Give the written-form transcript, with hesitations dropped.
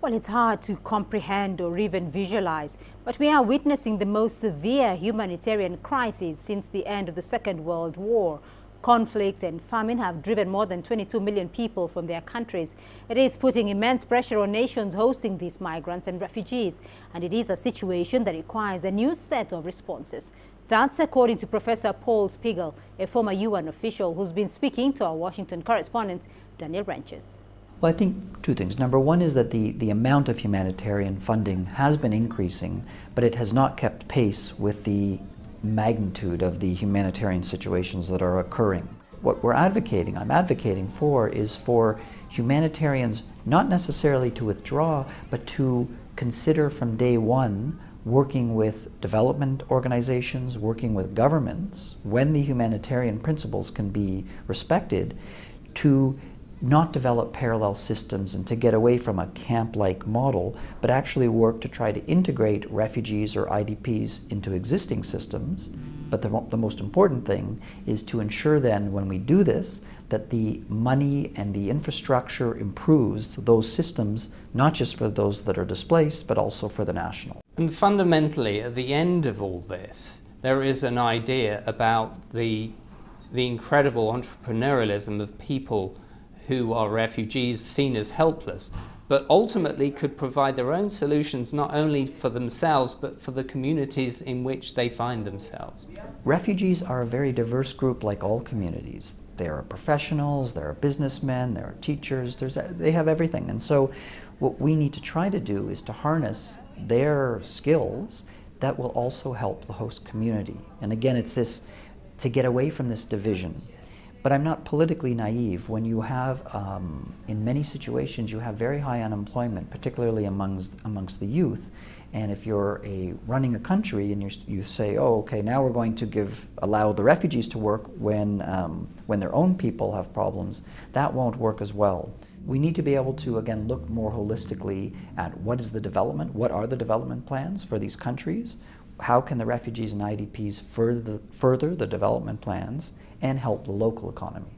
Well, it's hard to comprehend or even visualize, but we are witnessing the most severe humanitarian crisis since the end of the Second World War. Conflict and famine have driven more than 22 million people from their countries. It is putting immense pressure on nations hosting these migrants and refugees, and it is a situation that requires a new set of responses. That's according to Professor Paul Spiegel, a former UN official who's been speaking to our Washington correspondent, Daniel Ryntjes. Well, I think two things. Number one is that the amount of humanitarian funding has been increasing, but it has not kept pace with the magnitude of the humanitarian situations that are occurring. What I'm advocating for is for humanitarians not necessarily to withdraw, but to consider from day one working with development organizations, working with governments, when the humanitarian principles can be respected, to not develop parallel systems and to get away from a camp-like model, but actually work to try to integrate refugees or IDPs into existing systems. But the most important thing is to ensure then, when we do this, that the money and the infrastructure improves those systems, not just for those that are displaced, but also for the national. And fundamentally, at the end of all this, there is an idea about the incredible entrepreneurialism of people who are refugees seen as helpless, but ultimately could provide their own solutions not only for themselves, but for the communities in which they find themselves. Refugees are a very diverse group, like all communities. There are professionals, there are businessmen, there are teachers, they have everything. And so what we need to try to do is to harness their skills that will also help the host community. And again, it's this, to get away from this division. But I'm not politically naive. When you have, in many situations, you have very high unemployment, particularly amongst the youth. And if you're running a country and you say, oh, okay, now we're going to allow the refugees to work when their own people have problems, that won't work as well. We need to be able to, again, look more holistically at what are the development plans for these countries, how can the refugees and IDPs further the development plans and help the local economy.